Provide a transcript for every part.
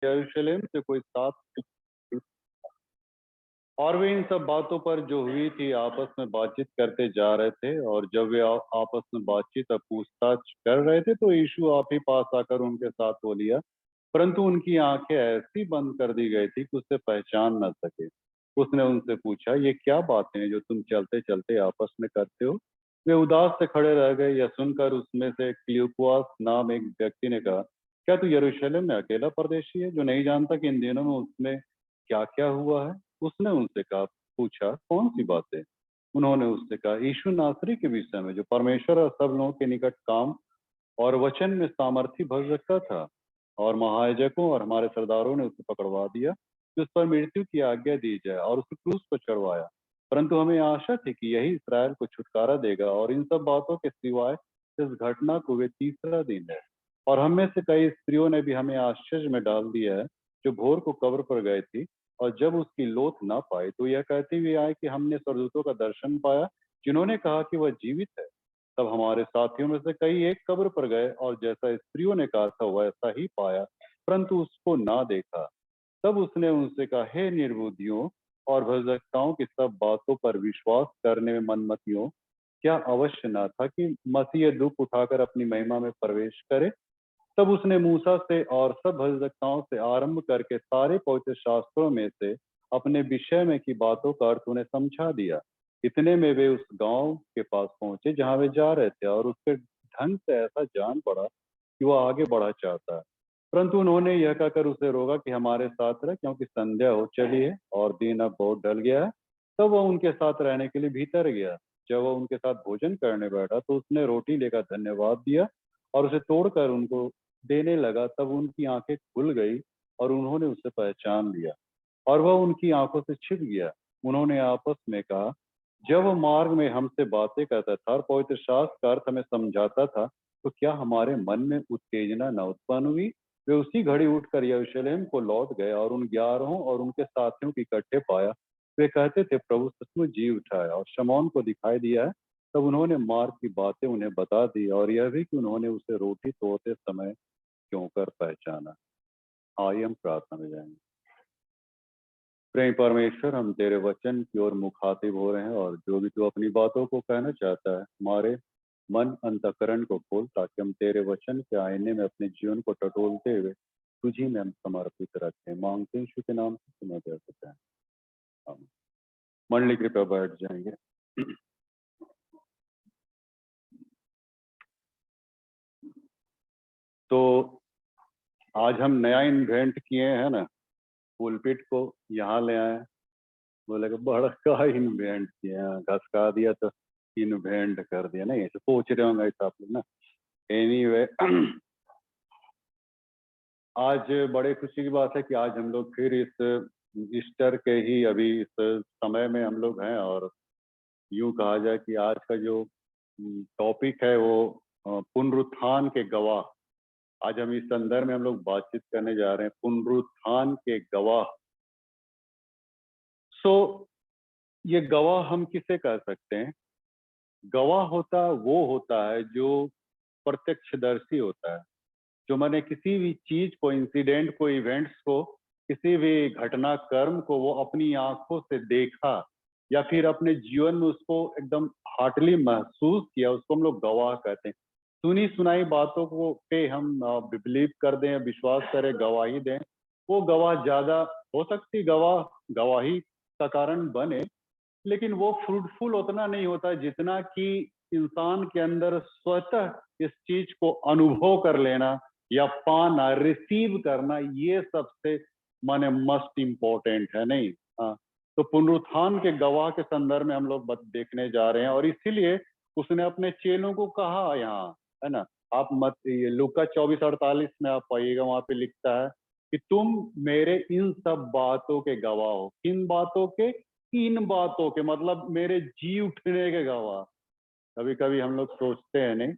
यरूशलेम से कोई 7 और वे इन सब बातों पर जो हुई थी आपस में बातचीत करते जा रहे थे। और जब वे आपस में बातचीत और पूछताछ कर रहे थे तो यीशु आप ही पास आकर उनके साथ हो लिया, परंतु उनकी आंखें ऐसी बंद कर दी गई थी कि उससे पहचान न सके। उसने उनसे पूछा, ये क्या बातें हैं जो तुम चलते चलते आपस में करते हो? वे उदास से खड़े रह गए। यह सुनकर उसमें से क्लियोपास नाम एक व्यक्ति ने कहा, क्या तू यरूशलेम में अकेला परदेशी है जो नहीं जानता कि इन दिनों में उसमें क्या क्या हुआ है? उसने उनसे कहा, पूछा, कौन सी बातें? उन्होंने उससे कहा, यीशु नासरी के विषय में, जो परमेश्वर और सब लोगों के निकट काम और वचन में सामर्थी भविष्यवक्ता था। और महायाजकों और हमारे सरदारों ने उसे पकड़वा दिया कि उस पर मृत्यु की आज्ञा दी जाए और उसे क्रूस पर चढ़वाया। परंतु हमें आशा थी कि यही इस्राएल को छुटकारा देगा। और इन सब बातों के सिवाय इस घटना को वे तीसरा दिन है। और हम में से कई स्त्रियों ने भी हमें आश्चर्य में डाल दिया है, जो भोर को कब्र पर गए थी और जब उसकी लोथ ना पाई तो यह कहते हुए आए कि हमने स्वर्गदूतों का दर्शन पाया, जिन्होंने कहा कि वह जीवित है। तब हमारे साथियों में से कई एक कब्र पर गए और जैसा स्त्रियों ने कहा था वैसा ही पाया, परंतु उसको ना देखा। तब उसने उनसे कहा, हे निर्बुद्धियों और भविष्यवक्ताओं की सब बातों पर विश्वास करने में मनमतियों, क्या अवश्य ना था कि मसीह दुख उठाकर अपनी महिमा में प्रवेश करे? तब उसने मूसा से और सब भविष्यवक्ताओं से आरंभ करके सारे पवित्र शास्त्रों में से अपने विषय में की बातों का अर्थ उन्हें समझा दिया। इतने में वे उस गांव के पास पहुंचे जहां वे जा रहे थे, और उसके ढंग से ऐसा जान पड़ा कि वह आगे बढ़ा चाहता है। परंतु उन्होंने यह कहकर उसे रोका कि हमारे साथ रह, क्योंकि संध्या हो चली है और दिन अब बहुत ढल गया है। तब वह उनके साथ रहने के लिए भीतर गया। जब वह उनके साथ भोजन करने बैठा तो उसने रोटी लेकर धन्यवाद दिया और उसे तोड़कर उनको देने लगा। तब उनकी आंखें खुल गई और उन्होंने उसे पहचान लिया, और वह उनकी आंखों से छिप गया। उन्होंने आपस में कहा, जब वह मार्ग में हमसे बातें करता था और पवित्र शास्त्र का अर्थ हमें समझाता था, तो क्या हमारे मन में उत्तेजना न उत्पन्न हुई? वे उसी घड़ी उठकर यरूशलेम को लौट गए और उन 11 और उनके साथियों को इकट्ठे पाया। वे कहते थे, प्रभु सचमुच जी उठा है और शमौन को दिखाई दिया है। तब उन्होंने मार्ग की बातें उन्हें बता दी, और यह भी कि उन्होंने उसे रोटी तोड़ते समय क्यों कर पहचाना। आइए हम प्रार्थना में जाएंगे। प्रेम परमेश्वर, हम तेरे वचन की ओर मुखातिब हो रहे हैं, और जो भी तू अपनी बातों को कहना चाहता है, हमारे मन अंतःकरण को खोल, ताकि हम तेरे वचन के आईने में अपने जीवन को टटोलते हुए तुझी में हम समर्पित रखें। मांगते हैं यीशु के नाम से, तुम्हें दे सकते हैं। आमीन। मंडली कृपया बैठ जाएंगे। तो आज हम नया इन्वेंट किए हैं ना, पुलपिट को यहाँ ले आए। बोले कि बड़ा का इन्वेंट किया, घसका दिया तो इन्वेंट कर दिया। नहीं, ऐसे सोच रहे होंगे ऐसा आप लोग ना। एनीवे, आज बड़े खुशी की बात है कि आज हम लोग फिर इस ईस्टर के ही अभी इस समय में हम लोग हैं। और यूं कहा जाए कि आज का जो टॉपिक है वो पुनरुत्थान के गवाह। आज हम इस संदर्भ में हम लोग बातचीत करने जा रहे हैं, पुनरुत्थान के गवाह। ये गवाह हम किसे कह सकते हैं? गवाह वो होता है जो प्रत्यक्षदर्शी होता है, जो मैंने किसी भी चीज को, इंसिडेंट को, इवेंट्स को, किसी भी घटना कर्म को वो अपनी आंखों से देखा या फिर अपने जीवन में उसको एकदम हार्टली महसूस किया, उसको हम लोग गवाह कहते हैं। सुनी सुनाई बातों को पे हम बिलीव कर दें, विश्वास करें, गवाही दें, वो गवाह ज्यादा हो सकती गवाही का कारण बने, लेकिन वो फ्रूटफुल उतना नहीं होता जितना कि इंसान के अंदर स्वतः इस चीज को अनुभव कर लेना या पाना, रिसीव करना, ये सबसे माने मस्ट इम्पोर्टेंट है। नहीं? हाँ। तो पुनरुत्थान के गवाह के संदर्भ में हम लोग देखने जा रहे हैं, और इसीलिए उसने अपने चेलों को कहा यहाँ, है ना, आप मत, ये लूका 24:48 में आप पाइएगा, वहां पे लिखता है कि तुम मेरे इन सब बातों के गवाह हो। किन बातों के? इन बातों के, मतलब मेरे जी उठने के गवाह। कभी कभी हम लोग सोचते हैं, नहीं,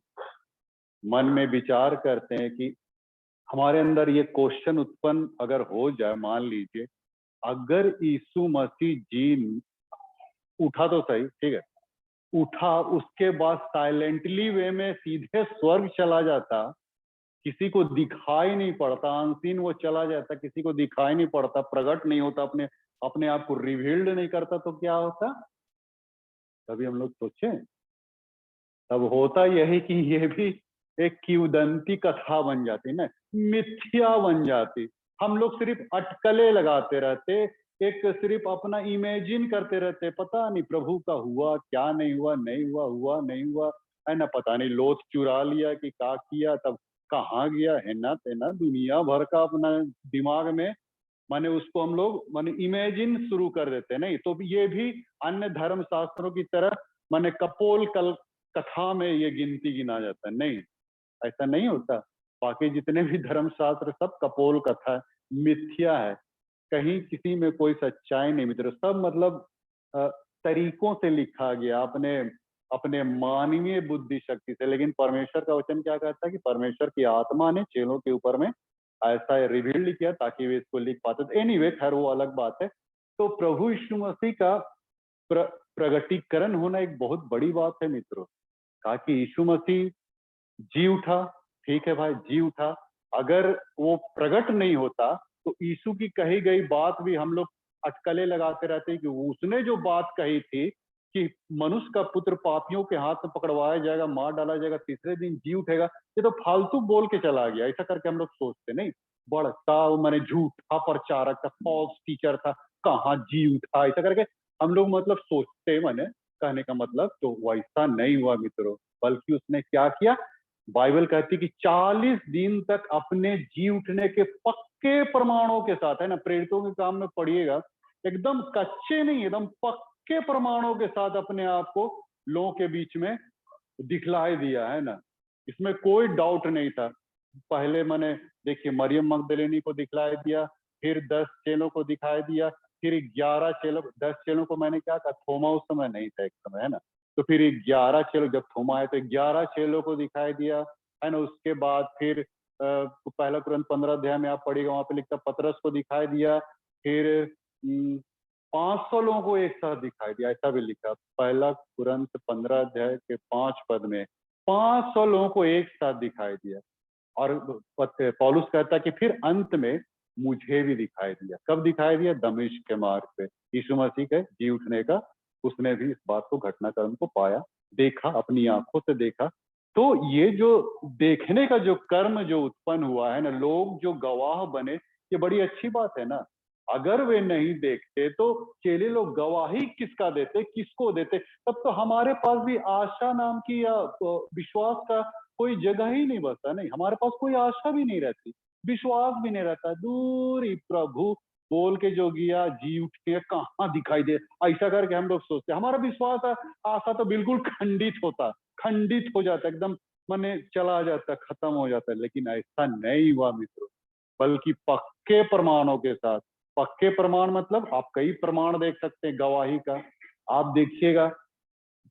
मन में विचार करते हैं कि हमारे अंदर ये क्वेश्चन उत्पन्न अगर हो जाए, मान लीजिए अगर यीशु मसीह जी उठा तो सही, ठीक है, उठा, उसके बाद साइलेंटली वे में सीधे स्वर्ग चला जाता, किसी को दिखाई नहीं पड़ता, अनसीन वो चला जाता, किसी को दिखाई नहीं पड़ता, प्रकट नहीं होता, अपने अपने आप को रिवील्ड नहीं करता, तो क्या होता? कभी हम लोग सोचे? तब होता यही कि ये भी एक किंवदंती कथा बन जाती ना, मिथ्या बन जाती। हम लोग सिर्फ अटकलें लगाते रहते, एक सिर्फ अपना इमेजिन करते रहते, पता नहीं प्रभु का हुआ क्या, नहीं हुआ, नहीं हुआ, हुआ नहीं हुआ, है ना, पता नहीं लोथ चुरा लिया कि क्या किया, तब कहाँ गया, है ना तेना दुनिया भर का अपना दिमाग में, माने उसको हम लोग माने इमेजिन शुरू कर देते। नहीं तो ये भी अन्य धर्म शास्त्रों की तरह माने कपोल कल कथा में ये गिनती गिना जाता है। नहीं, ऐसा नहीं होता। बाकी जितने भी धर्म शास्त्र सब कपोल कथा है, मिथ्या है, कहीं किसी में कोई सच्चाई नहीं मित्र, सब मतलब अ, तरीकों से लिखा गया अपने अपने मानवीय बुद्धि शक्ति से। लेकिन परमेश्वर का वचन क्या कहता है कि परमेश्वर की आत्मा ने चेलों के ऊपर में ऐसा रिवील्ड किया ताकि वे इसको लिख पाते। एनीवे खैर वो अलग बात है। तो प्रभु यीशु मसीह का प्र, प्रगटीकरण होना एक बहुत बड़ी बात है मित्रों। कहा कि यीशु मसीह जी उठा, ठीक है भाई, जी उठा। अगर वो प्रकट नहीं होता तो यीशु की कही गई बात भी हम लोग अटकलें लगाते रहते कि उसने जो बात कही थी कि मनुष्य का पुत्र पापियों के हाथ में पकड़वाया जाएगा, मार डाला जाएगा, तीसरे दिन जी उठेगा, ये तो फालतू बोल के चला गया। ऐसा करके हम लोग सोचते नहीं, बड़का मैंने झूठा प्रचारक था, फॉल्स टीचर था, कहाँ जी उठा, ऐसा करके हम लोग मतलब सोचते। मैंने कहने का मतलब तो वैसा नहीं हुआ मित्रों, बल्कि उसने क्या किया, बाइबल कहती कि 40 दिन तक अपने जी उठने के पक्के प्रमाणों के साथ, है ना, प्रेरितों के काम में पढ़िएगा, एकदम कच्चे नहीं, एकदम पक्के प्रमाणों के साथ अपने आप को लोगों के बीच में दिखलाई दिया, है ना। इसमें कोई डाउट नहीं था। पहले मैंने देखिए मरियम मगदलिनी को दिखलाई दिया, फिर 10 चेलों को दिखाई दिया, फिर 11 चेलों, 10 चेलों को मैंने क्या कहा, थोमा उस समय नहीं था एक समय, है ना। तो फिर 11 चेलों, जब थोमा आए तो 11 चेलों को दिखाई दिया, है ना। उसके बाद फिर पहला कुरिन्थ 15 अध्याय में आप पढ़िएगा, वहां पे लिखता पतरस को दिखाई दिया, फिर 500 लोगों को एक साथ दिखाई दिया, ऐसा भी लिखा पहला कुरिन्थ 15 अध्याय के 5 पद में, 500 लोगों को एक साथ दिखाई दिया। और पौलुस कहता कि फिर अंत में मुझे भी दिखाई दिया। कब दिखाई दिया? दमिश्क के मार्ग पे, यीशु मसीह के जी उठने का उसने भी इस बात को, घटनाक्रम को पाया, देखा, अपनी आंखों से देखा। तो ये जो देखने का जो कर्म जो उत्पन्न हुआ है ना, लोग जो गवाह बने, ये बड़ी अच्छी बात है ना। अगर वे नहीं देखते तो चेले लोग गवाही किसका देते, किसको देते? तब तो हमारे पास भी आशा नाम की या विश्वास का कोई जगह ही नहीं बचता। नहीं, हमारे पास कोई आशा भी नहीं रहती, विश्वास भी नहीं रहता। दूर ही प्रभु बोल के जो गया, जी उठ के कहाँ दिखाई दे, ऐसा करके हम लोग सोचते, हमारा विश्वास आशा तो बिल्कुल खंडित होता, खंडित हो जाता, एकदम माने चला जाता, खत्म हो जाता। लेकिन ऐसा नहीं हुआ मित्रों, बल्कि पक्के प्रमाणों के साथ। पक्के प्रमाण मतलब आप कई प्रमाण देख सकते हैं गवाही का। आप देखिएगा,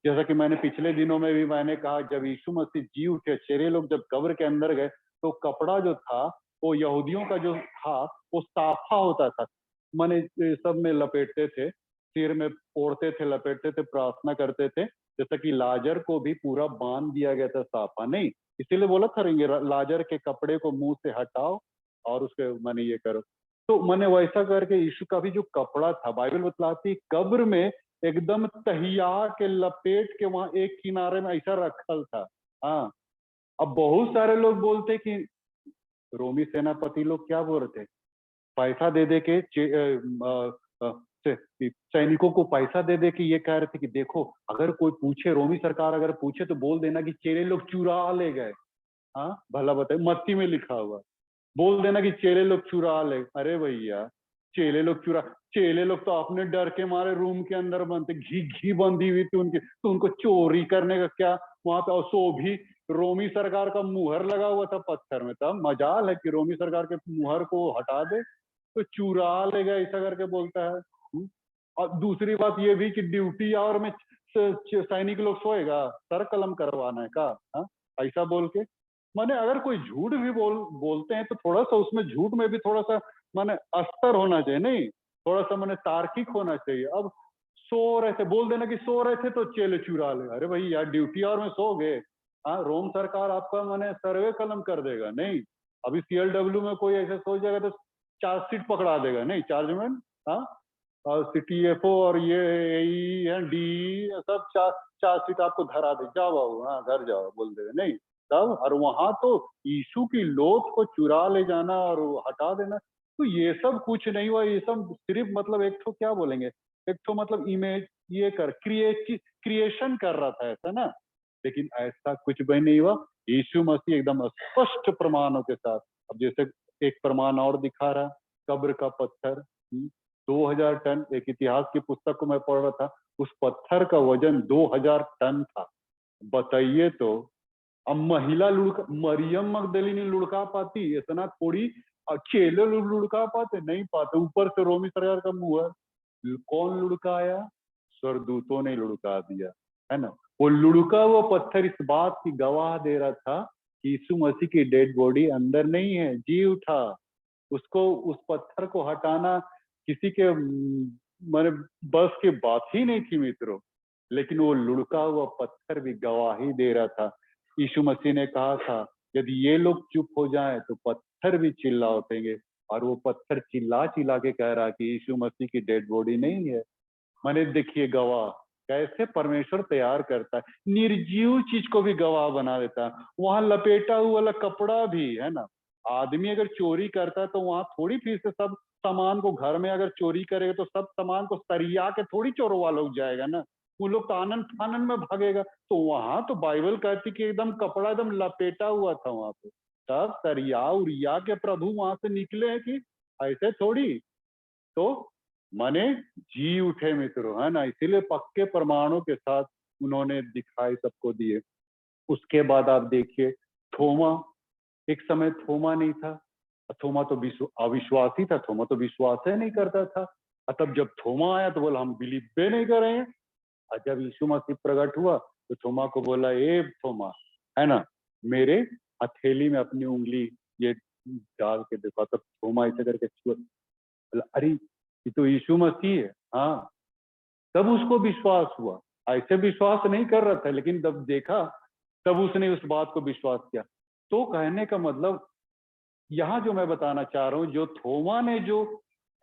जैसा कि मैंने पिछले दिनों में भी मैंने कहा, जब यीशु मसीह जी उठे, चेले लोग जब कब्र के अंदर गए, तो कपड़ा जो था वो यहूदियों का जो था वो साफा होता था, माने सब में लपेटते थे, सिर में ओढ़ते थे, लपेटते थे, प्रार्थना करते थे। जैसा कि लाजर को भी पूरा बांध दिया गया था साफा, नहीं, इसीलिए बोला था लाजर के कपड़े को मुंह से हटाओ और उसके माने ये करो। तो मैंने वैसा करके यीशु का भी जो कपड़ा था, बाइबल बतलाती कब्र में एकदम तहिया के लपेट के वहां एक किनारे में ऐसा रखल था। हाँ, अब बहुत सारे लोग बोलते कि रोमी सेनापति लोग क्या बोल रहे थे, पैसा दे दे के सैनिकों को पैसा दे दे के ये कह रहे थे कि देखो, अगर कोई पूछे, रोमी सरकार अगर पूछे तो बोल देना कि चेले लोग चुरा ले गए। हाँ, भला बताए, मत्ती में लिखा हुआ, बोल देना कि चेले लोग चुरा ले। अरे भैया, चेले लोग चुरा, चेले लोग तो अपने डर के मारे रूम के अंदर बंद थे, घी घी बंधी हुई थी उनकी, तो उनको चोरी करने का क्या वहां पे, और सो भी रोमी सरकार का मुहर लगा हुआ था पत्थर में। तब मजाल है कि रोमी सरकार के मुहर को हटा दे, तो चुरा लेगा ऐसा करके बोलता है। और दूसरी बात ये भी कि ड्यूटी आवर में सैनिक लोग सोएगा, सर कलम करवाना है का? हाँ, ऐसा बोल के माने अगर कोई झूठ भी बोलते हैं तो थोड़ा सा उसमें झूठ में भी थोड़ा सा माने अस्तर होना चाहिए, नहीं, थोड़ा सा माने तार्किक होना चाहिए। अब सो रहे थे, बोल देना कि सो रहे थे तो चेले चुरा ले। अरे भाई यार, ड्यूटी आवर में सो गए, हाँ, रोम सरकार आपका मैंने सर्वे कलम कर देगा नहीं। अभी सीएलडब्ल्यू में कोई ऐसा सोच जाएगा तो चार्जशीट पकड़ा देगा नहीं, चार्जमेंट। हाँ, और सीटीएफओ और ये एई है डी सब चार्जशीट आपको धरा दे, जाओ बाबू, हाँ घर जाओ बोल देगा नहीं। तब और वहां तो यीशु की लोथ को चुरा ले जाना और हटा देना, तो ये सब कुछ नहीं हुआ। ये सब सिर्फ मतलब एक तो क्या बोलेंगे, एक तो मतलब इमेज ये कर क्रिएशन कर रहा था ऐसा ना। लेकिन ऐसा कुछ भी नहीं हुआ। यीशु मसीह एकदम स्पष्ट प्रमाणों के साथ, अब जैसे एक प्रमाण और दिखा रहा, कब्र का पत्थर 2000 टन, एक इतिहास की पुस्तक को मैं पढ़ रहा था, उस पत्थर का वजन 2000 टन था। बताइए तो, अब महिला लुढ़का, मरियम मगदलिनी लुढ़का पाती इतना थोड़ी, अकेले लोग लुढ़का पाते नहीं पाते, ऊपर से रोमी सरकार का मुंह है। कौन लुढ़काया? स्वर्गदूतों ने लुढ़का दिया, है ना। वो लुढ़का वो पत्थर इस बात की गवाह दे रहा था कि यीशु मसीह की डेड बॉडी अंदर नहीं है, जी उठा। उसको, उस पत्थर को हटाना किसी के माने बस की बात ही नहीं थी मित्रों। लेकिन वो लुढ़का हुआ पत्थर भी गवाही दे रहा था। यीशु मसीह ने कहा था, यदि ये लोग चुप हो जाएं तो पत्थर भी चिल्ला उठेंगे। और वो पत्थर चिल्ला चिल्ला के कह रहा कि यीशु मसीह की डेड बॉडी नहीं है। मैंने देखिए गवाह कैसे परमेश्वर तैयार करता है, निर्जीव चीज को भी गवाह बना देता है। वहां लपेटा हुआ वाला कपड़ा भी है ना। आदमी अगर चोरी करता है तो वहां थोड़ी फिर से सब सामान को, घर में अगर चोरी करेगा तो सब सामान को सरिया के थोड़ी चोरवा लोग जाएगा ना। वो लोग तो आनंद फानन में भागेगा। तो वहां तो बाइबल कहती कि एकदम कपड़ा एकदम लपेटा हुआ था वहां पे, तब सरिया उरिया के प्रभु वहां से निकले हैं कि ऐसे थोड़ी। तो माने जी उठे मित्रों, है ना। इसीलिए पक्के प्रमाणों के साथ उन्होंने दिखाई सबको दिए। उसके बाद आप देखिए थोमा, एक समय थोमा नहीं था। थोमा तो अविश्वासी था, थोमा तो विश्वास ही नहीं करता था। और तब जब थोमा आया तो बोला हम बिलीव भी नहीं करेंगे। और जब यीशु मसीह प्रकट हुआ तो थोमा को बोला, ए थोमा, है ना, मेरे हथेली में अपनी उंगली ये डाल के देखा। तब थोमा ऐसे करके छुआ, बोला अरे ये तो यीशु मसीह है। हाँ, तब उसको विश्वास हुआ। ऐसे विश्वास नहीं कर रहा था, लेकिन जब देखा तब उसने उस बात को विश्वास किया। तो कहने का मतलब यहाँ जो मैं बताना चाह रहा हूँ, जो थोमा ने जो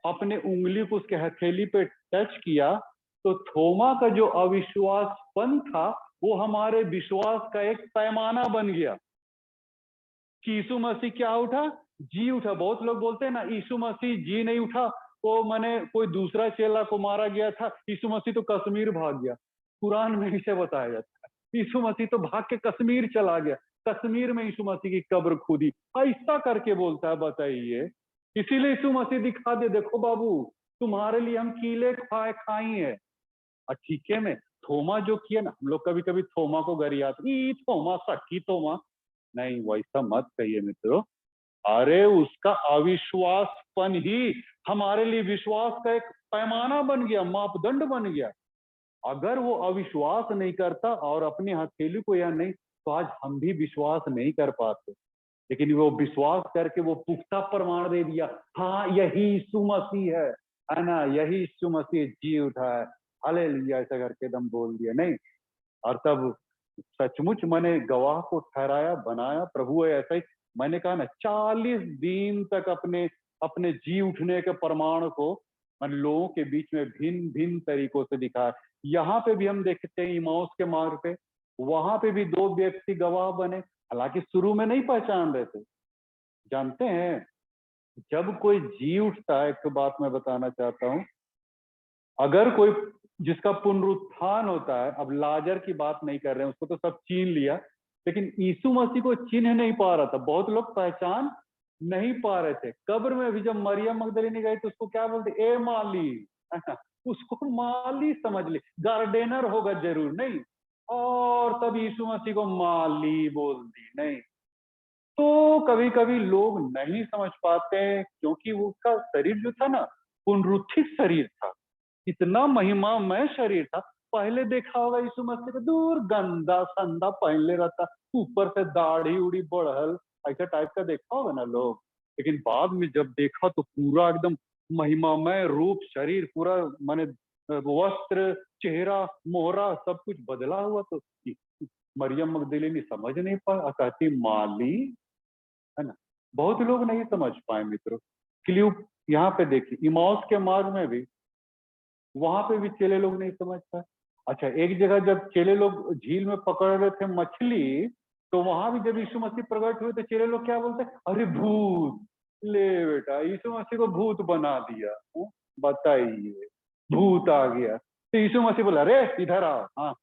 अपने उंगली को उसके हथेली पे टच किया, तो थोमा का जो अविश्वासपन था वो हमारे विश्वास का एक पैमाना बन गया कि यीशु मसीह क्या उठा, जी उठा। बहुत लोग बोलते हैं ना यीशु मसीह जी नहीं उठा, वो माने कोई दूसरा चेला को मारा गया था, यीशु मसीह तो कश्मीर भाग गया। कुरान में इसे बताया जाता है, यीशु मसीह तो भाग के कश्मीर चला गया, कश्मीर में यीशु मसीह की कब्र खुदी, ऐसा करके बोलता है। बताइए, इसीलिए यीशु मसीह दिखा दे, देखो बाबू तुम्हारे लिए हम कीले खाई है। और ठीक है, में थोमा जो किया ना, हम लोग कभी कभी थोमा को गरियाते, थोमा सकी थोमा, नहीं वैसा मत कहिए मित्रों। अरे उसका अविश्वासपन ही हमारे लिए विश्वास का एक पैमाना बन गया, मापदंड बन गया। अगर वो अविश्वास नहीं करता और अपनी हथेली को या नहीं, तो आज हम भी विश्वास नहीं कर पाते। लेकिन वो विश्वास करके वो पुख्ता प्रमाण दे दिया, हाँ यही यीशु मसीह है ना, यही यीशु मसीह जी उठा है, हालेलुया, ऐसा करके दम बोल दिया नहीं। और तब सचमुच मैंने गवाह को ठहराया, बनाया प्रभु है ऐसा ही। मैंने कहा ना 40 दिन तक अपने अपने जी उठने के प्रमाण को मैंने लोगों के बीच में भिन्न भिन्न तरीकों से दिखाया। यहाँ पे भी हम देखते हैं इमाउस के मार्ग पे, वहां पे भी 2 व्यक्ति गवाह बने, हालांकि शुरू में नहीं पहचान रहे थे। जानते हैं, जब कोई जी उठता है, एक तो बात मैं बताना चाहता हूँ, अगर कोई जिसका पुनरुत्थान होता है, अब लाजर की बात नहीं कर रहे हैं, उसको तो सब चीन लिया, लेकिन यीशु मसीह को चिन्ह नहीं पा रहा था, बहुत लोग पहचान नहीं पा रहे थे। कब्र में भी जब मरियम मगदलिनी गई तो उसको क्या बोलते, ए माली, है ना, उसको माली समझ ली, गार्डनर होगा जरूर नहीं, और तब यीशु मसीह को माली बोल दी नहीं। तो कभी कभी लोग नहीं समझ पाते क्योंकि उसका शरीर जो था ना, पुनरुत्थित शरीर था, इतना महिमामय शरीर था। पहले देखा होगा यीशु मसीह को दूर गंदा संदा पहन ले रहता, ऊपर से दाढ़ी उड़ी बढ़ल, ऐसा टाइप का देखा होगा ना लोग। लेकिन बाद में जब देखा तो पूरा एकदम महिमामय रूप, शरीर पूरा माने वस्त्र, चेहरा, मोहरा सब कुछ बदला हुआ। तो मरियम मगदलीनी समझ नहीं पाया, कहती माली, है ना। बहुत लोग नहीं समझ पाए मित्रों। क्लियो यहाँ पे देखिए, इमाउस के मार्ग में भी, वहां पे भी चेले लोग नहीं समझ पाए। अच्छा, एक जगह जब चेले लोग झील में पकड़ रहे थे मछली, तो वहां भी जब यीशु मसीह प्रकट हुए तो चेले लोग क्या बोलते, अरे भूत, ले बेटा यीशु मसीह को भूत बना दिया, बताइए, भूत आ गया। तो यीशु मसीह बोला, अरे इधर आओ, हाँ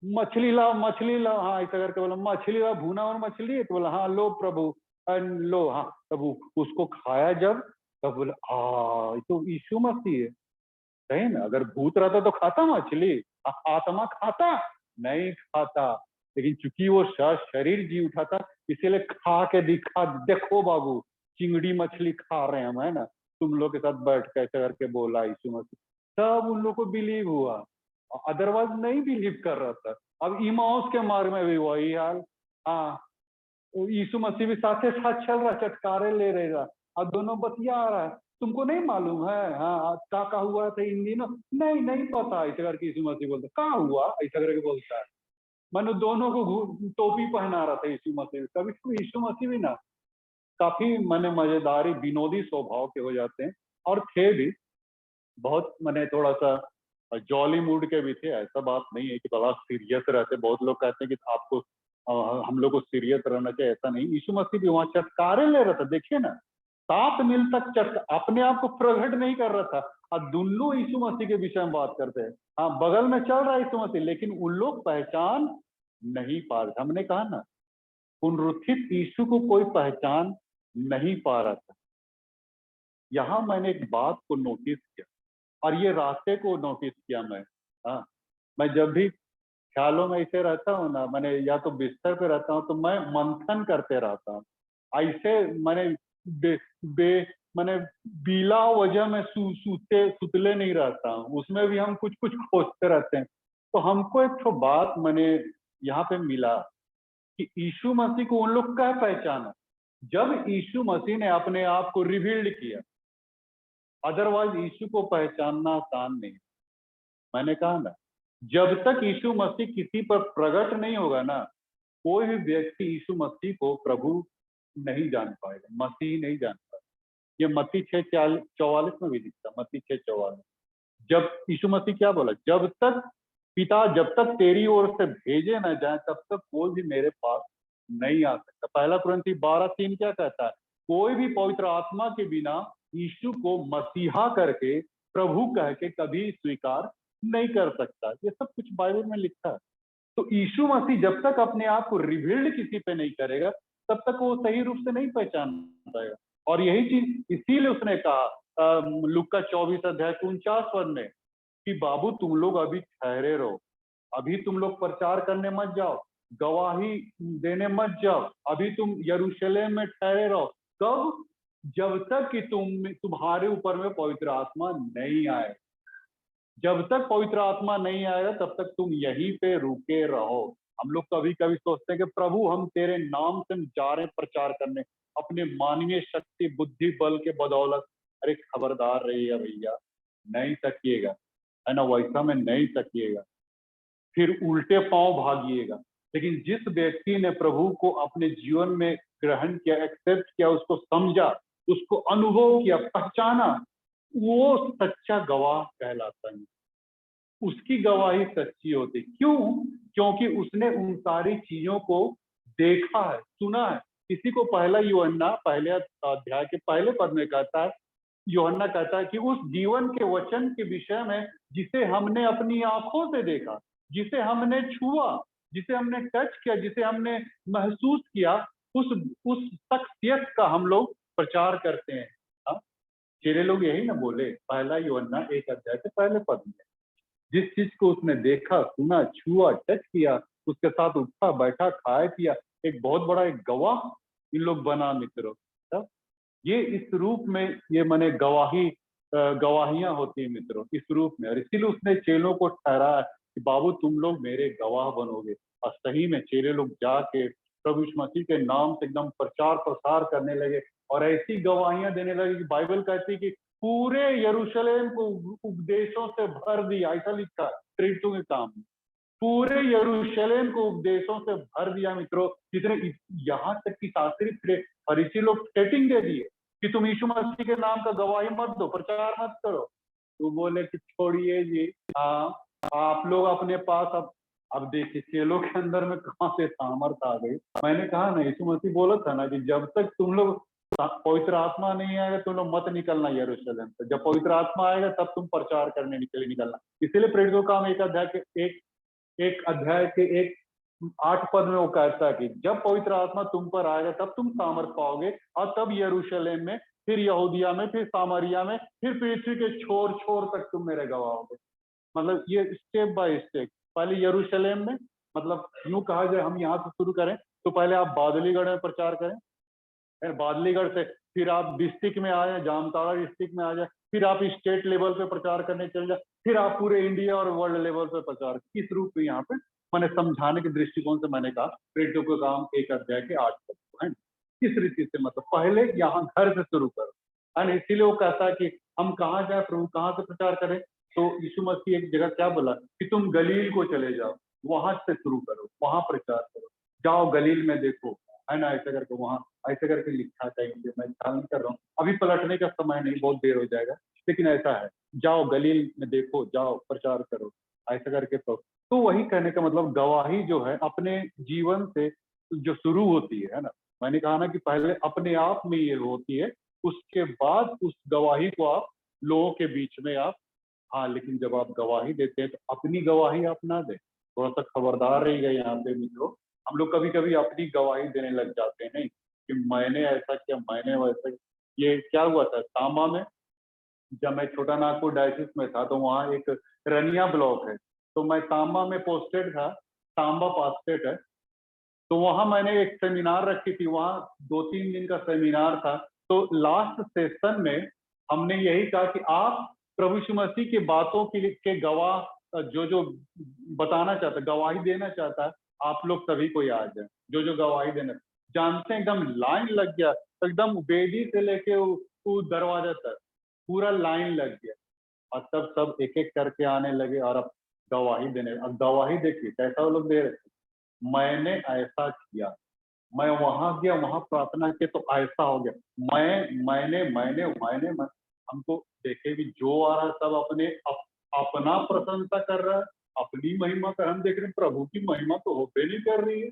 मछली लाओ, मछली लाओ, हाँ ऐसा करके बोला, मछली लाओ, भुना और मछली, तो बोला हाँ लो प्रभु, लो, हाँ। तब उसको खाया जब, तब बोला ये तो यीशु मसीह है। सही ना, अगर भूत रहता तो खाता मछली, आत्मा खाता नहीं खाता, लेकिन चूंकि वो शरीर जी उठा था, इसीलिए खा के दिखा, देखो बाबू चिंगड़ी मछली खा रहे हैं हम, है ना, तुम लोग के साथ बैठ के ऐसा करके बोला यीशु मसीह। तब उन लोग को बिलीव हुआ, अदरवाइज नहीं बिलीव कर रहा था। अब इमाउस के मार्ग में भी वही हाल। हाँ, यीशु मसीह भी साथे साथ चल रहा, चटकारे ले रहेगा, और दोनों बतिया रहा है, तुमको नहीं मालूम है, हाँ क्या हुआ था इन दिनों, नहीं नहीं पता, ऐसा करके यीशु मसीह बोलता, कहाँ हुआ, ऐसा करके बोलता है। मैंने दोनों को टोपी पहना रहा था यीशु मसीह। कभी कभी यीशु मसीह भी ना काफी मैंने मजेदारी विनोदी स्वभाव के हो जाते हैं, और थे भी बहुत, मैंने थोड़ा सा जॉली मूड के भी थे, ऐसा बात नहीं है कि बड़ा सीरियस रहते। बहुत लोग कहते हैं कि आपको हम लोग को सीरियस रहना चाहिए, ऐसा नहीं। यीशु मसीह भी वहां चटकारे ले रहा था, देखिए ना, 7 मील तक अपने आप को प्रकट नहीं कर रहा था, और दोनों यीशु मसीह के विषय में बात करते हैं। हाँ, बगल में चल रहा है यीशु मसीह, लेकिन उन लोग पहचान नहीं पा रहे। हमने कहा ना, पुनरुत्थित यीशु को कोई पहचान नहीं पा रहा था। यहां मैंने एक बात को नोटिस किया, और ये रास्ते को नोटिस किया मैं। हाँ, मैं जब भी ख्यालों में ऐसे रहता हूँ ना, मैंने या तो बिस्तर पे रहता हूँ तो मैं मंथन करते रहता हूँ। ऐसे मैंने बे, बे मैंने बिला वजह में सुतले नहीं रहता हूँ, उसमें भी हम कुछ कुछ खोजते रहते हैं। तो हमको एक तो बात मैंने यहाँ पे मिला कि यीशु मसीह को उन लोग क्या पहचाना, जब यीशु मसीह ने अपने आप को रिवील्ड किया, अदरवाइज यीशु को पहचानना आसान नहीं। मैंने कहा ना, जब तक यीशु मसीह किसी पर प्रकट नहीं होगा ना, कोई भी व्यक्ति यीशु मसीह को प्रभु नहीं जान पाएगा, मसीह नहीं जान पाएगा। ये मत्ती 6:44 में भी दिखता, मत्ती 6:44। जब यीशु मसीह क्या बोला, जब तक पिता, जब तक तेरी ओर से भेजे ना जाए, तब तक कोई भी मेरे पास नहीं आ सकता। पहला कुरिन्थी 12:3 क्या कहता है, कोई भी पवित्र आत्मा के बिना यीशु को मसीहा करके, प्रभु कह के कभी स्वीकार नहीं कर सकता। ये सब कुछ बाइबल में लिखा है। तो यीशु मसीह जब तक अपने आप को रिवील्ड किसी पे नहीं करेगा, तब तक वो सही रूप से नहीं पहचान पाएगा। और यही चीज इसीलिए उसने कहा लुका 24:49 में, कि बाबू तुम लोग अभी ठहरे रहो, अभी तुम लोग प्रचार करने मत जाओ, गवाही देने मत जाओ, अभी तुम यरूशलेम में ठहरे रहो। कब? जब तक कि तुम्हारे ऊपर में पवित्र आत्मा नहीं आए। जब तक पवित्र आत्मा नहीं आएगा, तब तक तुम यहीं पे रुके रहो। हम लोग कभी कभी सोचते हैं कि प्रभु हम तेरे नाम से जा रहे हैं प्रचार करने, अपने मानवीय शक्ति बुद्धि बल के बदौलत। अरे खबरदार रहिए भैया, नहीं सकिएगा, है ना, वैसा में नहीं सकिएगा, फिर उल्टे पांव भागिएगा। लेकिन जिस व्यक्ति ने प्रभु को अपने जीवन में ग्रहण किया, एक्सेप्ट किया, उसको समझा, उसको अनुभव किया, पहचाना, वो सच्चा गवाह कहलाता है। उसकी गवाही सच्ची होती। क्यों? क्योंकि उसने उन सारी चीजों को देखा है, सुना है। किसी को पहला यूहन्ना पहले अध्याय के पहले पद में कहता है, यूहन्ना कहता है कि उस जीवन के वचन के विषय में, जिसे हमने अपनी आंखों से देखा, जिसे हमने छुआ, जिसे हमने टच किया, जिसे हमने महसूस किया, उस शख्सियत का हम लोग प्रचार करते हैं। हाँ? चेले लोग यही ना बोले, पहला यूहन्ना 1 अध्याय के पहले पद में, जिस चीज को उसने देखा, सुना, छुआ, टच किया, उसके साथ उठा बैठा खाया पिया, एक बहुत बड़ा एक गवाह इन लोग बना मित्रों। तब ये इस रूप में, ये माने गवाहियां होती है मित्रों, इस रूप में। और इसीलिए उसने चेलों को ठहराया कि बाबू तुम लोग मेरे गवाह बनोगे। और सही में चेले लोग जाके प्रभु यीशु मसीह के नाम से एकदम प्रचार प्रसार करने लगे, और ऐसी गवाहियां देने लगे कि बाइबल कहती है कि पूरे यरूशलेम को उपदेशों से भर दिया, ऐसा लिखा प्रेरितों के काम में। पूरे यरूशलेम को उपदेशों से भर दिया मित्रों। जितने यहाँ तक कि शास्त्री फरीसी लोग सेटिंग दे दिए कि तुम यीशु मसीह के नाम का गवाही मत दो, प्रचार मत करो। तो बोले कि छोड़िए जी, हाँ आप लोग अपने पास अब देखिए चेलों के अंदर में कहाँ से सामर्थ आ गई। मैंने कहा ना, यीशु मसीह बोला था ना कि जब तक तुम लोग पवित्र आत्मा नहीं आएगा तुम लोग मत निकलना यरूशलेम से। जब पवित्र आत्मा आएगा तब तुम प्रचार करने निकलना। इसीलिए प्रेरितों का काम एक अध्याय के एक 8 पद में वो कहता है कि जब पवित्र आत्मा तुम पर आएगा तब तुम सामर्थ पाओगे, और तब यरूशलेम में, फिर यहूदिया में, फिर सामरिया में, फिर पृथ्वी के छोर छोर तक तुम मेरे गवाह होगे। मतलब ये स्टेप बाय स्टेप, पहले यरूशलेम में, मतलब यूं कहा जाए हम यहाँ से शुरू करें तो पहले आप बादलीगढ़ में प्रचार करें, फिर बादलीगढ़ से फिर आप डिस्ट्रिक्ट में आ जाए, जामताड़ा डिस्ट्रिक्ट में आ जाए, फिर आप स्टेट लेवल पे प्रचार करने चले जाए, फिर आप पूरे इंडिया और वर्ल्ड लेवल पे प्रचार। इस रूप में यहाँ पे मैंने समझाने के दृष्टिकोण से मैंने कहा प्रेरितों का काम 1 अध्याय के 8 तक है। इस रीति से मतलब पहले यहाँ घर से शुरू करो, है। इसीलिए वो कहता है कि हम कहाँ जाए प्रभु, कहाँ से प्रचार करें। तो यीशु मसीह एक जगह क्या बोला कि तुम गलील को चले जाओ, वहां से शुरू करो, वहां प्रचार करो, जाओ गलील में देखो, है ना, ऐसे करके वहां ऐसे करके लिखा चाहिए। मैं ख्याल नहीं कर रहा हूँ, अभी पलटने का समय नहीं, बहुत देर हो जाएगा, लेकिन ऐसा है, जाओ गलील में देखो, जाओ प्रचार करो, ऐसा करके। तो वही कहने का मतलब गवाही जो है अपने जीवन से जो शुरू होती है ना, मैंने कहा ना कि पहले अपने आप में ये होती है, उसके बाद उस गवाही को आप लोगों के बीच में आप, हाँ लेकिन जब आप गवाही देते हैं तो अपनी गवाही आप ना दें। थोड़ा सा खबरदार रहिएगा यहाँ पे मित्रों। हम लोग कभी कभी अपनी गवाही देने लग जाते हैं, नहीं कि मैंने ऐसा किया, मैंने वैसा। ये क्या हुआ था तांबा में, जब मैं छोटा नागपुर डायसिस में था तो वहाँ एक रनिया ब्लॉक है, तो मैं तांबा में पोस्टेड था, तांबा पास्टेट है। तो वहां मैंने एक सेमिनार रखी थी, वहाँ 2-3 दिन का सेमिनार था। तो लास्ट सेशन में हमने यही कहा कि आप प्रभु यीशु मसीह की बातों के गवाह, जो जो बताना चाहता, गवाही देना चाहता है, आप लोग सभी कोई आ जाए, जो गवाही देना जानते हैं। एकदम लाइन लग गया, एकदम बेदी से लेके वो दरवाजा तक पूरा लाइन लग गया, और तब सब एक एक करके आने लगे और अब गवाही देने। अब गवाही देखिए कैसा वो लोग दे रहे थे, मैंने ऐसा किया, मैं वहां गया, वहां प्रार्थना की तो ऐसा हो गया, मैंने हमको देखे भी जो आ रहा है सब अपना प्रशंसा कर रहा है, अपनी महिमा कर। हम देख रहे हैं प्रभु की महिमा तो होते नहीं कर रही है।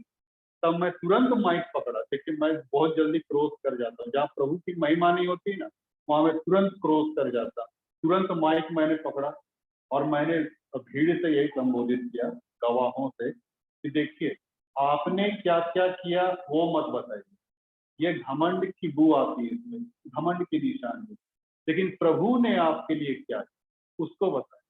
तब मैं तुरंत माइक पकड़ा, लेकिन मैं बहुत जल्दी क्रॉस कर जाता हूँ, जहाँ प्रभु की महिमा नहीं होती ना वहां मैं तुरंत क्रॉस कर जाता। तुरंत माइक मैंने पकड़ा और मैंने भीड़ से यही संबोधित किया, गवाहों से, कि देखिए आपने क्या क्या किया वो मत बताइए, ये घमंड की बू आती है इसमें, घमंड की निशानी। लेकिन प्रभु ने आपके लिए क्या किया उसको बताएं।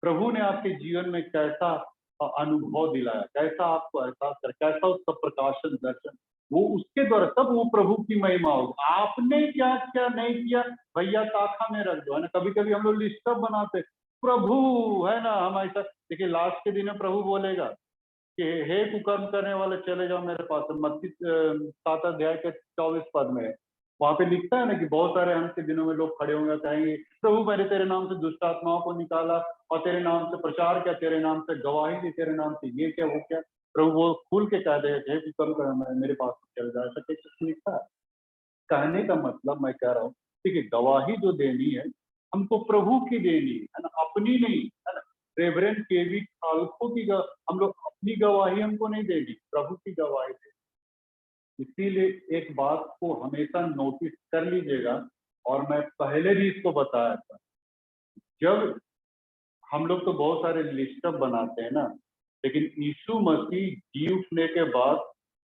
प्रभु ने आपके जीवन में कैसा अनुभव दिलाया, कैसा आपको एहसास कर, कैसा उसका प्रकाशन दर्शन, वो उसके द्वारा तब वो प्रभु की महिमा होगी। आपने क्या क्या नहीं किया भैया ताखा में रख दो, है ना। कभी कभी हम लोग लिस्ट बनाते प्रभु, है ना, हम ऐसा, देखिए लास्ट के दिन में प्रभु बोलेगा कि हे कुकर्म करने वाले चले जाओ मेरे पास। मत्ती 7 अध्याय के 24 पद में वहां पे लिखता है ना कि बहुत सारे अंत के दिनों में लोग खड़े होंगे, कहेंगे प्रभु मैंने तेरे नाम से दुष्ट आत्माओं को निकाला और तेरे नाम से प्रचार किया, तेरे नाम से गवाही दी, तेरे नाम से ये क्या वो क्या। प्रभु वो खुल के कह देगा हे कुकर्म करने मेरे पास चले जाओ, ऐसा कुछ लिखता है। कहने का मतलब मैं कह रहा हूँ, ठीक है, गवाही जो देनी है हमको प्रभु की देनी है ना, अपनी नहीं, है ना। रेवरेंड केवी खालको की हम लोग अपनी गवाही हमको नहीं देगी, प्रभु की गवाही देगी। इसीलिए एक बात को हमेशा नोटिस कर लीजिएगा, और मैं पहले भी इसको बताया था, जब हम लोग तो बहुत सारे लिस्ट बनाते हैं ना, लेकिन यीशु मसीह जी उठने के बाद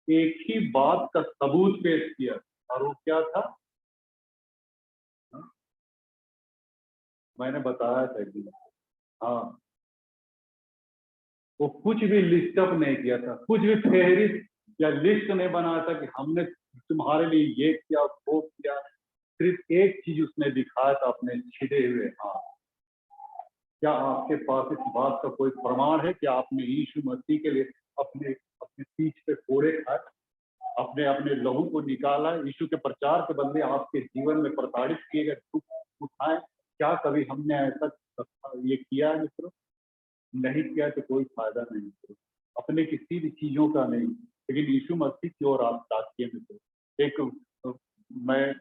एक ही बात का सबूत पेश किया, और वो क्या था, मैंने बताया था एक दिन। हाँ, वो कुछ भी लिस्ट अप नहीं किया था, कुछ भी फेहरिस्त या लिस्ट नहीं बनाया था कि हमने तुम्हारे लिए ये किया वो किया। सिर्फ एक चीज उसने दिखाया था, अपने छिदे हुए हाथ। क्या आपके पास इस बात का कोई प्रमाण है कि आपने यीशु मसीह के लिए अपने अपने पीठ पे कोड़े खाए, अपने अपने लहू को निकाला, यीशु के प्रचार के बदले आपके जीवन में प्रताड़ित किए गए दुख उठाए? क्या कभी हमने ऐसा ये किया है मित्रों? नहीं किया तो कोई फायदा नहीं मित्रों, अपने किसी भी चीजों का नहीं, लेकिन यीशु मसीह की ओर आप ताकिए मित्रों। एक मैं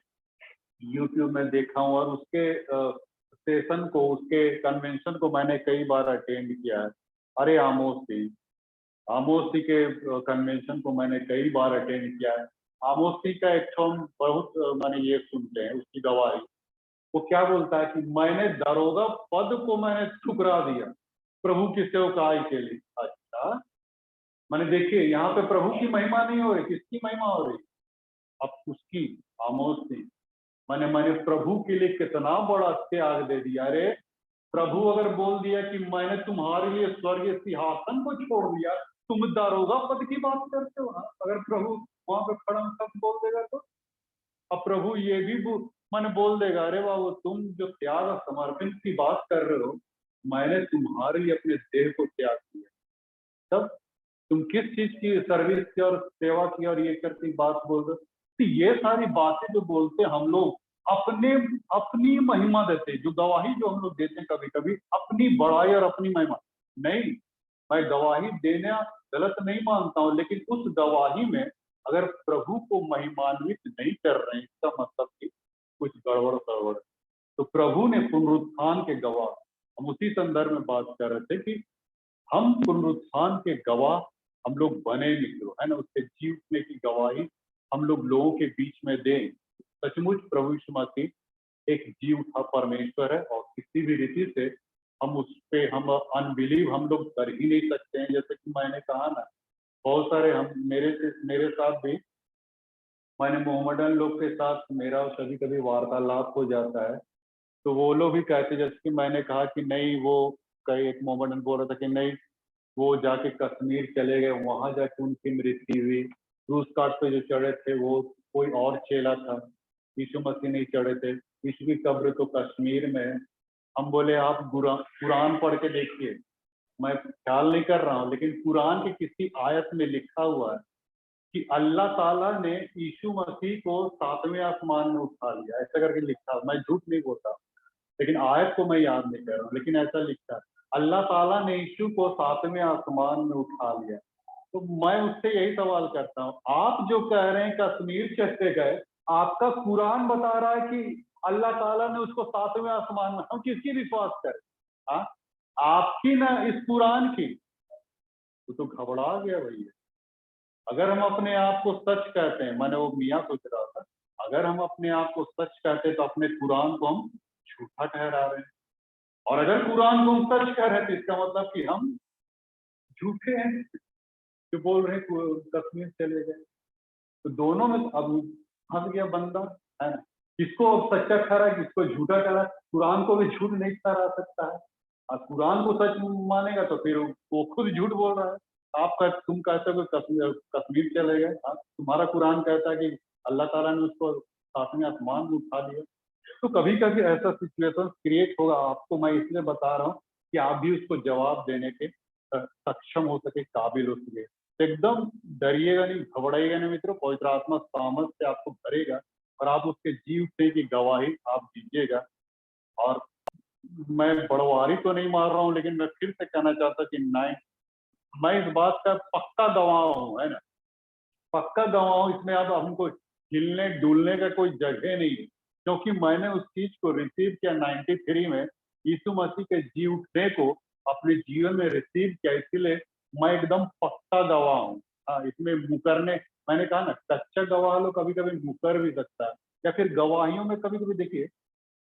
यूट्यूब में देखा हूँ और उसके सेशन को, उसके कन्वेंशन को मैंने कई बार अटेंड किया है। अरे आमोस जी के कन्वेंशन को मैंने कई बार अटेंड किया है। आमोस जी का एक तो हम बहुत मैंने ये सुनते हैं उसकी गवाही। वो क्या बोलता है कि मैंने दरोगा पद को मैंने ठुकरा दिया प्रभु की सेवकाई के लिए। अच्छा, मैंने देखिए यहाँ पे प्रभु की महिमा नहीं हो रही, किसकी महिमा हो रही? अब उसकी, आमोस की। मैंने प्रभु के लिए कितना बड़ा त्याग दे दिया। अरे प्रभु अगर बोल दिया कि मैंने तुम्हारे लिए स्वर्गीय सिंहासन को छोड़ दिया, तुम दारोगा पद की बात करते हो ना? अगर प्रभु वहां पे खड़ा सब बोल देगा तो अब प्रभु ये भी मैंने बोल देगा, अरे बाबू तुम जो त्याग और समर्पण की बात कर रहे हो, मैंने तुम्हारे लिए अपने देह को त्याग किया। तब तुम किस चीज की सर्विस की और सेवा की और ये करके बात बोल रहे हो? तो ये सारी बातें जो बोलते हम लोग अपने अपनी महिमा देते, जो गवाही जो हम लोग देते हैं कभी कभी अपनी बड़ाई और अपनी महिमा नहीं। मैं गवाही देना गलत नहीं मानता हूं, लेकिन उस गवाही में अगर प्रभु को महिमान्वित नहीं कर रहे हैं, इसका मतलब कि कुछ गड़बड़ गड़बड़। तो प्रभु ने पुनरुत्थान के गवाह, हम उसी संदर्भ में बात कर रहे थे कि हम पुनरुत्थान के गवाह हम लोग बने मित्रों, है ना? उसके जीवने की गवाही हम लोग लोगों के बीच में दें। सचमुच प्रभु यीशु मसीह एक जीव था, परमेश्वर है, और किसी भी रीति से हम उस पे हम अनबिलीव हम लोग कर ही नहीं सकते हैं। जैसे कि मैंने कहा ना, बहुत सारे हम मेरे साथ भी, मैंने मोहम्मदन लोग के साथ मेरा कभी कभी वार्तालाप हो जाता है, तो वो लोग भी कहते, जैसे कि मैंने कहा कि नहीं, वो कई एक मोहम्मदन बोल रहा था कि नहीं वो जाके कश्मीर चले गए, वहां जाके उनकी मृत्यु हुई। क्रूस काट पे जो चढ़े थे वो कोई और चेला था, यीशु मसीह नहीं चढ़े थे। यीशु की कब्र तो कश्मीर में है। हम बोले आप कुरान पढ़ के देखिए। मैं ख्याल नहीं कर रहा हूँ, लेकिन कुरान की किसी आयत में लिखा हुआ है कि अल्लाह ताला ने यीशु मसीह को 7वें आसमान में उठा लिया, ऐसा करके लिखा। मैं झूठ नहीं बोलता, लेकिन आयत को मैं याद नहीं कर रहा हूँ, लेकिन ऐसा लिखा है अल्लाह ताला ने यीशु को 7वें आसमान में उठा लिया। तो मैं उससे यही सवाल करता हूँ, आप जो कह रहे हैं कश्मीर चले गए, आपका कुरान बता रहा है कि अल्लाह ताला ने उसको 7वें आसमान में, हम किसकी विश्वास करें? हाँ, आपकी ना इस कुरान की? तो घबरा गया भैया। अगर हम अपने आप को सच कहते हैं, मैंने वो मियाँ सोच रहा था, अगर हम अपने आप को सच कहते हैं तो अपने कुरान को हम झूठा ठहरा रहे हैं, और अगर कुरान को हम सच कह रहे हैं तो इसका मतलब कि हम झूठे हैं जो बोल रहे हैं कश्मीर चले गए। तो दोनों में अब फंस गया बंदा, है ना? किसको सच्चा ठहरा, किसको झूठा ठहरा? कुरान को भी झूठ नहीं ठहरा सकता है, और कुरान को सच मानेगा तो फिर वो खुद झूठ बोल रहा है। तुम कहते हो कि कश्मीर चले गए, हाँ, तुम्हारा कुरान कहता है कि अल्लाह ताला ने उसको 7वें आसमान में उठा लिया। तो कभी कभी ऐसा सिचुएशन क्रिएट होगा, आपको मैं इसलिए बता रहा हूँ कि आप भी उसको जवाब देने के सक्षम हो सके, काबिल हो सके। तो एकदम डरिएगा नहीं, घबराइएगा नहीं मित्रों, पवित्र आत्मा सामर्थ से आपको भरेगा और आप उसके जीव की गवाही आप दीजिएगा। और मैं बड़वारी तो नहीं मार रहा हूँ, लेकिन मैं फिर से कहना चाहता कि नहीं, मैं इस बात का पक्का गवाह हूँ, है ना? पक्का गवाह हूँ, इसमें अब हमको हिलने डुलने का कोई जगह नहीं है, क्योंकि मैंने उस चीज को रिसीव किया 93 में, यीशु मसीह के जी उठने को अपने जीवन में रिसीव किया, इसलिए मैं एकदम पक्का गवाह हूँ। हाँ, इसमें मुकरने, मैंने कहा ना, कच्चा गवाह लोग कभी कभी मुकर भी सकता है, या फिर गवाहियों में कभी कभी देखिए,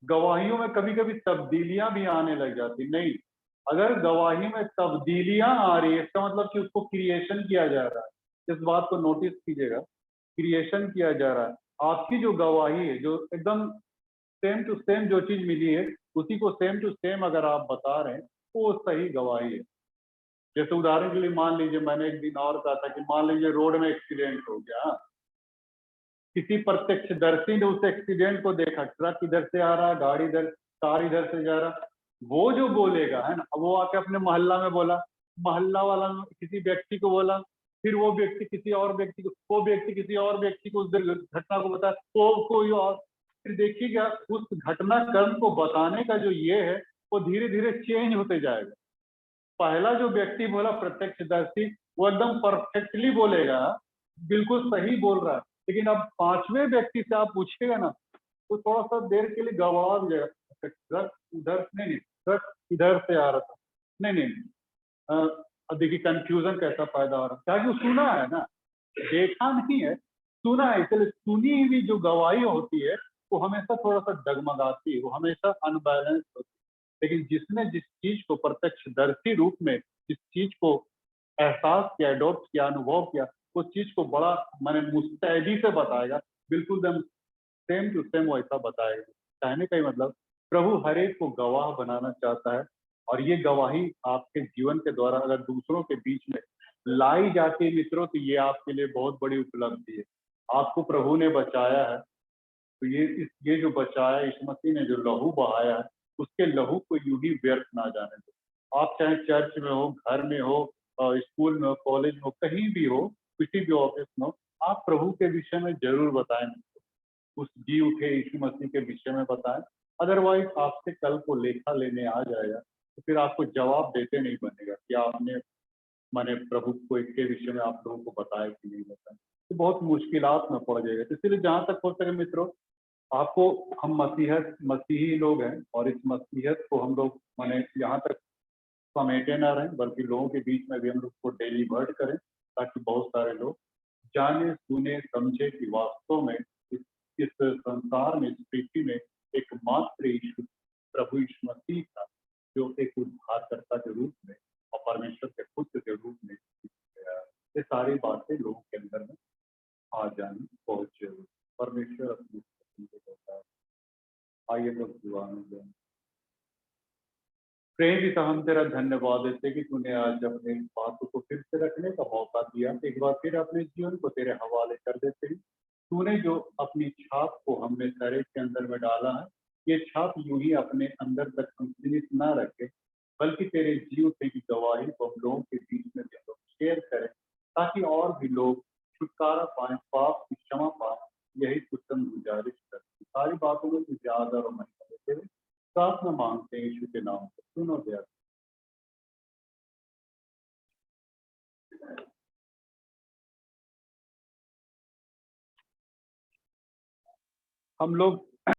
गवाहियों में कभी कभी तब्दीलियां भी आने लग जाती। नहीं, अगर गवाही में तब्दीलियां आ रही है, इसका मतलब कि उसको क्रिएशन किया जा रहा है। इस बात को नोटिस कीजिएगा, क्रिएशन किया जा रहा है। आपकी जो गवाही है, जो एकदम सेम टू सेम जो चीज मिली है, उसी को सेम टू सेम अगर आप बता रहे हैं तो वो सही गवाही है। जैसे उदाहरण के लिए मान लीजिए, मैंने एक दिन और कहा था कि मान लीजिए रोड में एक्सीडेंट हो गया, किसी प्रत्यक्षदर्शी ने उस एक्सीडेंट को देखा, ट्रक इधर से आ रहा, गाड़ी इधर, कार इधर से जा रहा, वो जो बोलेगा, है ना, वो आके अपने मोहल्ला में बोला, मोहल्ला वाला किसी व्यक्ति को बोला, फिर वो व्यक्ति किसी और व्यक्ति को, वो व्यक्ति किसी और व्यक्ति को उस घटना को बताया, वो कोई और, फिर देखिएगा उस घटनाक्रम को बताने का जो ये है, वो धीरे धीरे चेंज होते जाएगा। पहला जो व्यक्ति बोला प्रत्यक्षदर्शी, वो एकदम परफेक्टली बोलेगा, बिल्कुल सही बोल रहा है। लेकिन अब पांचवें व्यक्ति से आप पूछिएगा ना, तो थोड़ा सा देर के लिए गड़बड़ा भी जाएगा। ट्रक उधर नहीं, ट्रक इधर से आ रहा था, नहीं नहीं, अब देखिए कंफ्यूजन कैसा पैदा हो रहा है, क्या वो सुना है ना, देखा नहीं है, सुना है। इसलिए सुनी हुई जो गवाही होती है वो हमेशा थोड़ा सा डगमगाती है, वो हमेशा अनबैलेंस होती है। लेकिन जिसने जिस चीज को प्रत्यक्षदर्शी रूप में, जिस चीज को एहसास किया, अडॉप्ट किया, अनुभव किया, उस चीज को बड़ा मैंने मुस्तैदी से बताएगा, बिल्कुल दम सेम टू सेम वैसा बताएगा। कहने का ही मतलब, प्रभु हर एक को गवाह बनाना चाहता है, और ये गवाही आपके जीवन के द्वारा अगर दूसरों के बीच में लाई जाती है मित्रों, तो ये आपके लिए बहुत बड़ी उपलब्धि है। आपको प्रभु ने बचाया है, तो ये जो बचाया, यीशु मसीह ने जो लहू बहाया है, उसके लहू को यूं ही व्यर्थ ना जाने दो। आप चाहे चर्च में हो, घर में हो, स्कूल में हो, कॉलेज में हो, कहीं भी हो, किसी भी ऑफिस में हो, आप प्रभु के विषय में जरूर बताएं, उस जी उठे यीशु मसीह के विषय में बताएं। अदरवाइज आपसे कल को लेखा लेने आ जाएगा, तो फिर आपको जवाब देते नहीं बनेगा कि आपने माने प्रभु को के विषय में आप लोगों को बताया कि नहीं बताया, तो बहुत मुश्किलात में पड़ जाएगा। तो इसलिए जहां तक हो सके मित्रों, आपको, हम मसीही लोग हैं, और इस मसीहत को हम लोग माने यहाँ तक समेटे ना रहें, बल्कि लोगों के बीच में भी हम लोग को डिलीवर्ड करें, ताकि बहुत सारे लोग जाने सुने समझे कि वास्तव में इस संसार में, इस पृथ्वी में एकमात्र यीशु, प्रभु यीशु मसीह था, जो एक उद्धारकर्ता के रूप में और परमेश्वर के पुत्र के रूप में गया। ये सारी बातें लोगों के अंदर में आ जानी बहुत जरूरी। परमेश्वर अपनी होता है। आइए लोग दुआ में जाएं। प्रेम पिता, हम तेरा धन्यवाद देते कि तूने आज अपने बातों को फिर से रखने का मौका दिया। एक बार फिर अपने जीवन को तेरे हवाले कर देते हैं। तूने जो अपनी छाप को हमें शरीर के अंदर में डाला है, ये छाप यूं ही अपने अंदर तक हम सीमित न रखें, बल्कि तेरे जीव से की गवाही को हम लोगों के बीच में भी लोग शेयर करें, ताकि और भी लोग छुटकारा पाए, पाप की क्षमा पाए। यही उत्तम गुजारिश करते, सारी बातों में तुझे आदर और महिमा देते हुए प्रार्थना मांगते हैं यीशु के नाम से, सुनो दया। हम लोग